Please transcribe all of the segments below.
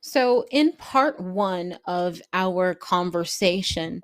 So, in part one of our conversation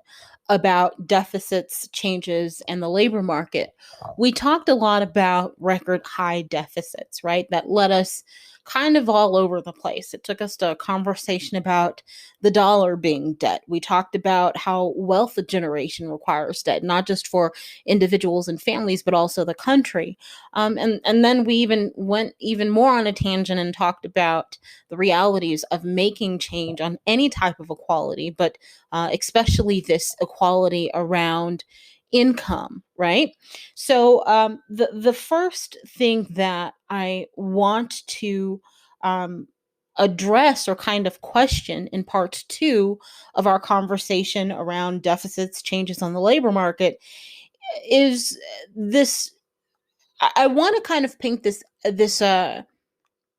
about deficits, changes, and the labor market, we talked a lot about record high deficits, right? That led us kind of all over the place. It took us to a conversation about the dollar being debt. We talked about how wealth generation requires debt, not just for individuals and families, but also the country. And then we even went even more on a tangent and talked about the realities of making change on any type of equality, but especially this equality around income, right? So the first thing that I want to um, address or kind of question in part two of our conversation around deficits, changes on the labor market is this. I want to kind of paint this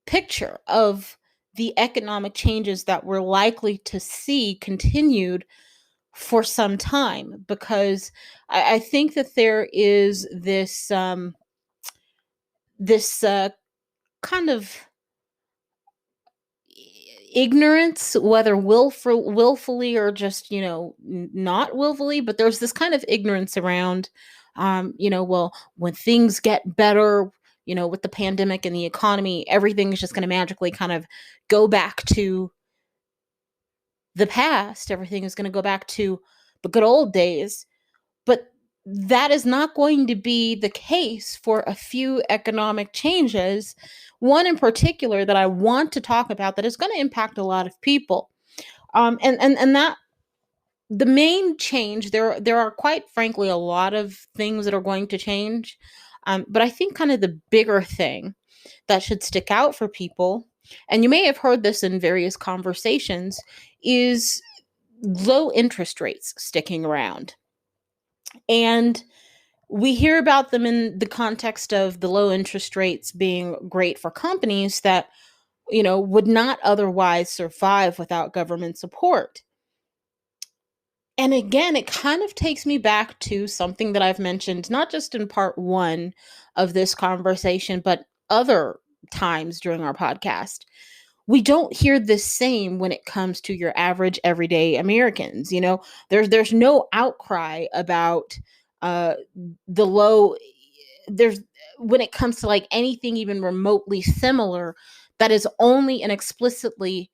picture of the economic changes that we're likely to see continued for some time because I think that there is this kind of ignorance, whether willfully or just not willfully, but there's this kind of ignorance around, well, when things get better, with the pandemic and the economy, everything is just going to magically kind of go back to the past. Everything is going to go back to the good old days. But that is not going to be the case for a few economic changes. One in particular that I want to talk about that is going to impact a lot of people. And that the main change, there are quite frankly a lot of things that are going to change. But I think kind of the bigger thing that should stick out for people, and you may have heard this in various conversations, is low interest rates sticking around. And we hear about them in the context of the low interest rates being great for companies that, would not otherwise survive without government support. And again, it kind of takes me back to something that I've mentioned, not just in part one of this conversation, but other times during our podcast. We don't hear the same when it comes to your average everyday Americans. There's no outcry about uh the low there's when it comes to like anything even remotely similar that is only and explicitly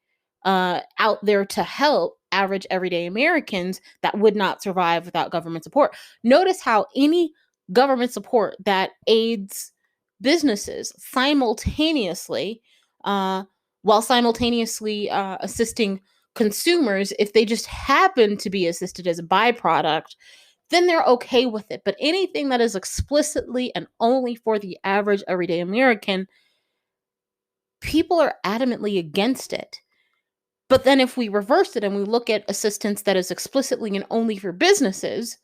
out there to help average everyday Americans that would not survive without government support. Notice how any government support that aids businesses simultaneously, uh, while simultaneously assisting consumers, if they just happen to be assisted as a byproduct, then they're okay with it. But anything that is explicitly and only for the average everyday American, people are adamantly against it. But then if we reverse it and we look at assistance that is explicitly and only for businesses,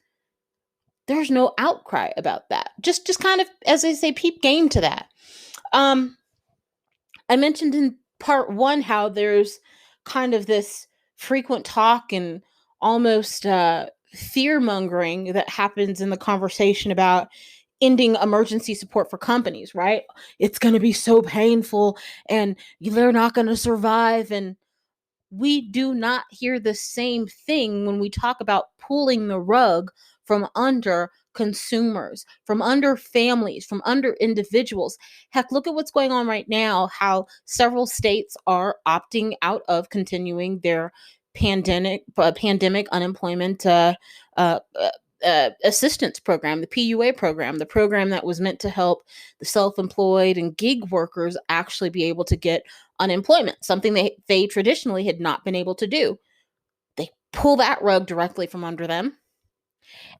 there's no outcry about that. Just kind of, as I say, peep game to that. Um, I mentioned in part one how there's kind of this frequent talk and almost fear mongering that happens in the conversation about ending emergency support for companies, right? It's going to be so painful and they're not going to survive. And we do not hear the same thing when we talk about pulling the rug from under consumers, from under families, from under individuals. Heck, look at what's going on right now, how several states are opting out of continuing their pandemic unemployment uh, assistance program, the PUA program, the program that was meant to help the self-employed and gig workers actually be able to get unemployment, something they traditionally had not been able to do. They pull that rug directly from under them.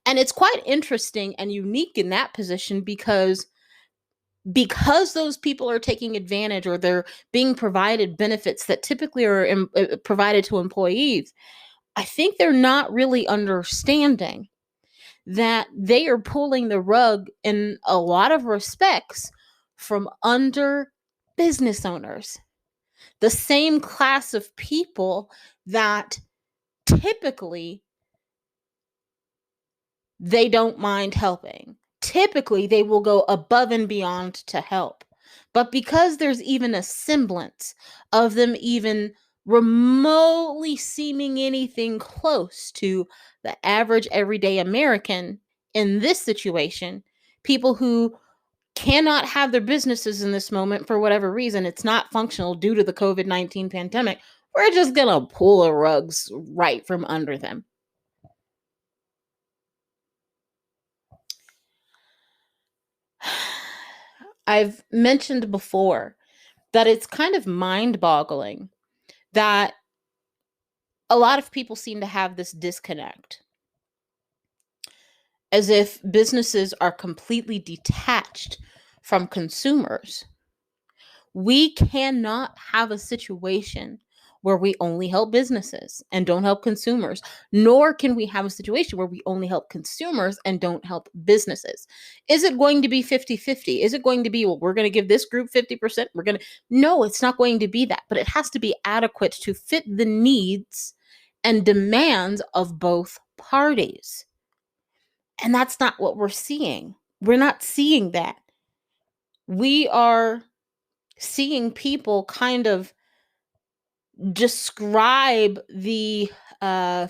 And it's quite interesting and unique in that position because those people are taking advantage or they're being provided benefits that typically are provided to employees. I think they're not really understanding that they are pulling the rug in a lot of respects from under business owners, the same class of people that typically they don't mind helping. Typically, they will go above and beyond to help. But because there's even a semblance of them even remotely seeming anything close to the average everyday American in this situation, people who cannot have their businesses in this moment for whatever reason, it's not functional due to the COVID-19 pandemic, we're just going to pull the rugs right from under them. I've mentioned before that it's kind of mind boggling that a lot of people seem to have this disconnect, as if businesses are completely detached from consumers. We cannot have a situation where we only help businesses and don't help consumers, nor can we have a situation where we only help consumers and don't help businesses. Is it going to be 50-50? Is it going to be, well, we're going to give this group 50%? We're going to, no, it's not going to be that, but it has to be adequate to fit the needs and demands of both parties. And that's not what we're seeing. We're not seeing that. We are seeing people kind of describe uh,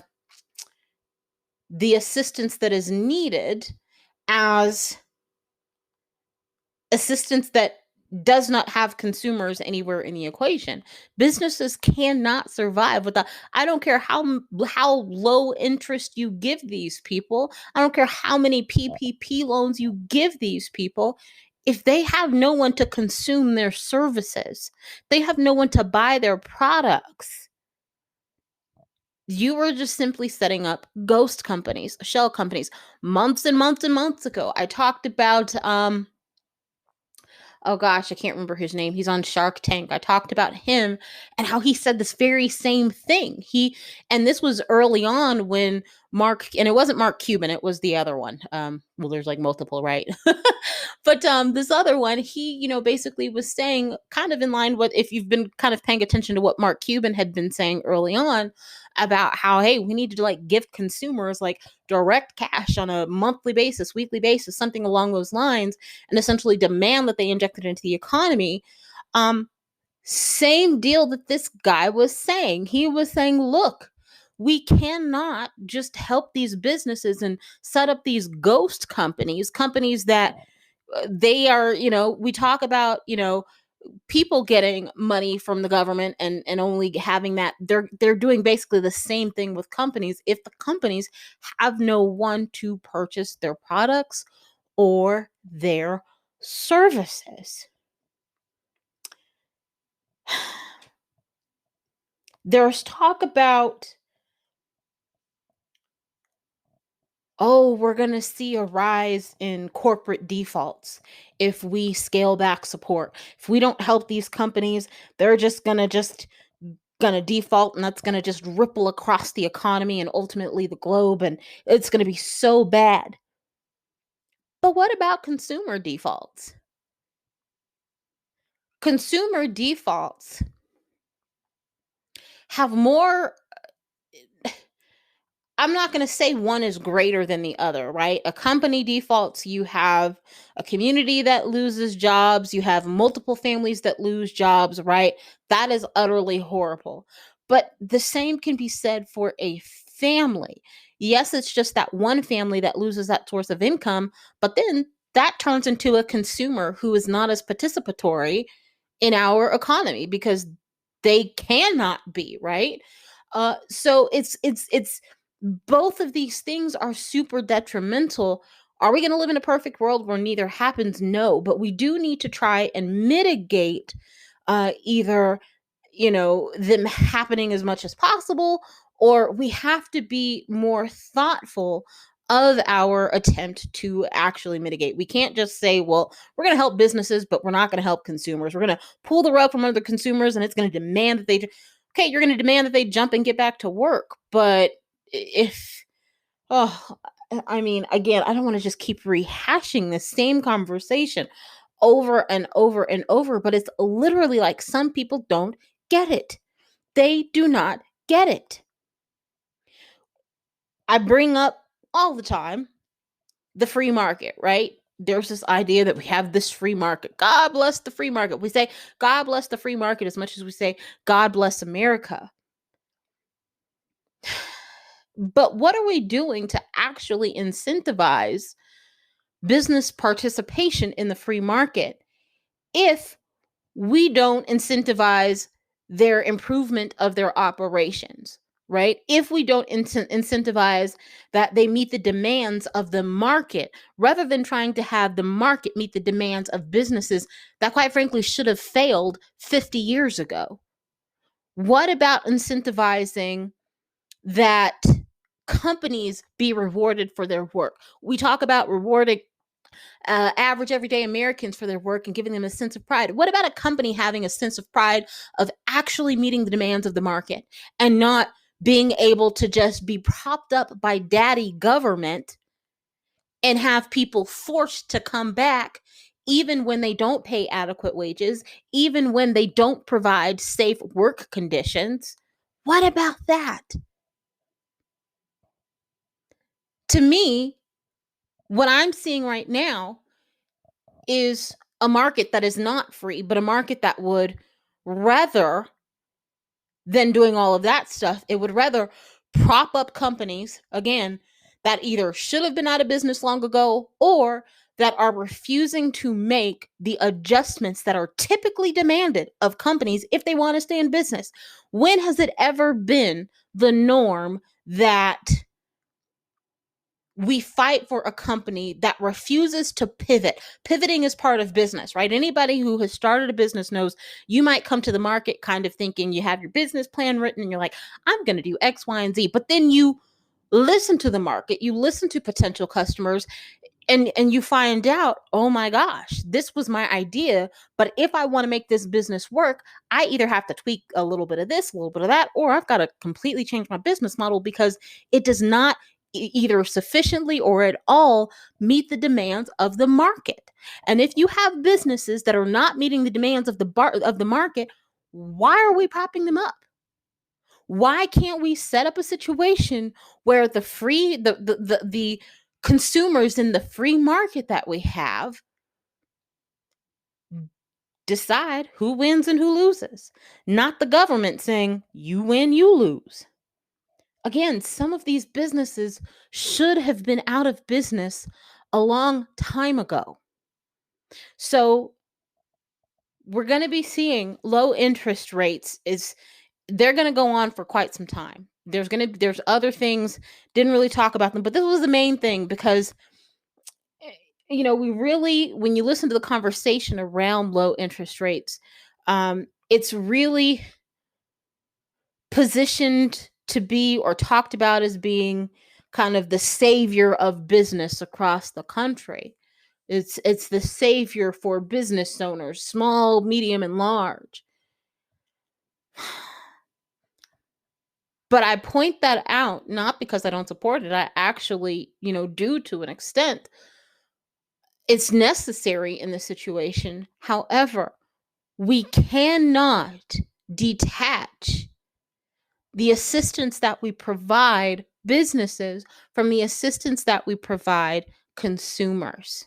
the assistance that is needed as assistance that does not have consumers anywhere in the equation. Businesses cannot survive without. I don't care how low interest you give these people. I don't care how many PPP loans you give these people. If they have no one to consume their services, they have no one to buy their products. You were just simply setting up ghost companies, shell companies. Months and months and months ago, I talked about oh gosh, I can't remember his name. He's on Shark Tank. I talked about him and how he said this very same thing. And this was early on when and it wasn't Mark Cuban, it was the other one. Well, there's like multiple, right? But this other one, he, basically was saying kind of in line with, if you've been kind of paying attention to what Mark Cuban had been saying early on about how, hey, we need to like give consumers like direct cash on a monthly basis, weekly basis, something along those lines, and essentially demand that they inject it into the economy. Same deal that this guy was saying. He was saying, look, we cannot just help these businesses and set up these ghost companies that they are, we talk about, people getting money from the government and only having that. They're doing basically the same thing with companies if the companies have no one to purchase their products or their services. There's talk about, oh, we're going to see a rise in corporate defaults if we scale back support. If we don't help these companies, they're just going to default, and that's going to just ripple across the economy and ultimately the globe, and it's going to be so bad. But what about consumer defaults? Consumer defaults have more. I'm not going to say one is greater than the other, right? A company defaults, you have a community that loses jobs, you have multiple families that lose jobs, right? That is utterly horrible. But the same can be said for a family. Yes, it's just that one family that loses that source of income, but then that turns into a consumer who is not as participatory in our economy because they cannot be, right? So it's both of these things are super detrimental. Are we going to live in a perfect world where neither happens? No, but we do need to try and mitigate either, them happening as much as possible, or we have to be more thoughtful of our attempt to actually mitigate. We can't just say, well, we're going to help businesses, but we're not going to help consumers. We're going to pull the rug from under consumers, and it's going to demand that okay, you're going to demand that they jump and get back to work. But if, oh, I mean, again, I don't want to just keep rehashing the same conversation over and over and over, but it's literally like some people don't get it. They do not get it. I bring up all the time the free market, right? there's this idea that we have this free market. God bless the free market. We say God bless the free market as much as we say God bless America. But what are we doing to actually incentivize business participation in the free market if we don't incentivize their improvement of their operations, right? If we don't incentivize that they meet the demands of the market rather than trying to have the market meet the demands of businesses that, quite frankly, should have failed 50 years ago. What about incentivizing that companies be rewarded for their work? We talk about rewarding average everyday Americans for their work and giving them a sense of pride. What about a company having a sense of pride of actually meeting the demands of the market and not being able to just be propped up by daddy government and have people forced to come back even when they don't pay adequate wages, even when they don't provide safe work conditions? What about that? To me, what I'm seeing right now is a market that is not free, but a market that would rather than doing all of that stuff, it would rather prop up companies, again, that either should have been out of business long ago or that are refusing to make the adjustments that are typically demanded of companies if they want to stay in business. When has it ever been the norm that we fight for a company that refuses to pivot? Pivoting is part of business, right? Anybody who has started a business knows you might come to the market kind of thinking you have your business plan written and you're like, I'm going to do X, Y, and Z. But then you listen to the market, you listen to potential customers, and you find out, oh my gosh, this was my idea, but if I want to make this business work, I either have to tweak a little bit of this, a little bit of that, or I've got to completely change my business model because it does not either sufficiently or at all meet the demands of the market. And if you have businesses that are not meeting the demands of the market, why are we propping them up? Why can't we set up a situation where the consumers in the free market that we have decide who wins and who loses, not the government saying you win, you lose? Again, some of these businesses should have been out of business a long time ago. So we're going to be seeing low interest rates. They're going to go on for quite some time. There's other things, didn't really talk about them, but this was the main thing because we really, when you listen to the conversation around low interest rates, it's really positioned to be or talked about as being kind of the savior of business across the country. It's the savior for business owners, small, medium, and large. But I point that out not because I don't support it. I actually, do to an extent. It's necessary in the situation. However, we cannot detach the assistance that we provide businesses from the assistance that we provide consumers.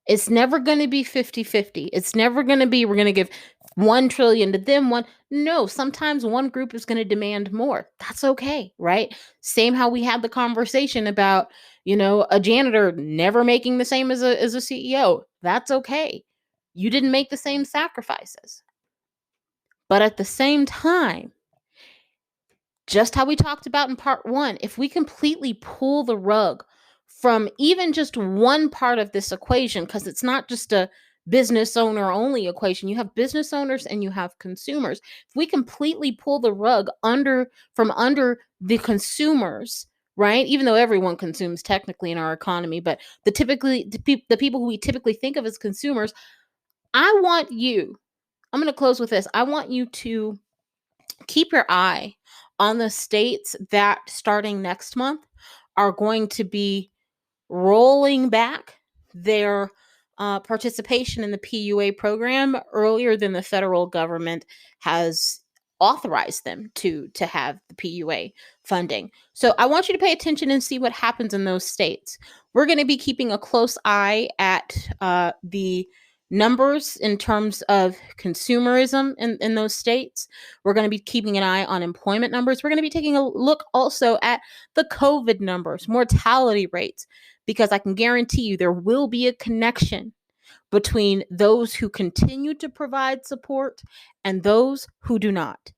It's never going to be 50-50. It's never going to be we're going to give 1 trillion to them one. No, sometimes one group is going to demand more. That's okay, right? Same how we had the conversation about, a janitor never making the same as a CEO. That's okay. You didn't make the same sacrifices. But at the same time, just how we talked about in part 1, if we completely pull the rug from even just one part of this equation, because it's not just a business owner only equation, you have business owners and you have consumers. If we completely pull the rug from under the consumers, right? Even though everyone consumes technically in our economy, but the people who we typically think of as consumers, I'm going to close with this. I want you to keep your eye on the states that starting next month are going to be rolling back their participation in the PUA program earlier than the federal government has authorize them to have the PUA funding. So I want you to pay attention and see what happens in those states. We're going to be keeping a close eye at the numbers in terms of consumerism in those states. We're going to be keeping an eye on employment numbers. We're going to be taking a look also at the COVID numbers, mortality rates, because I can guarantee you there will be a connection between those who continue to provide support and those who do not.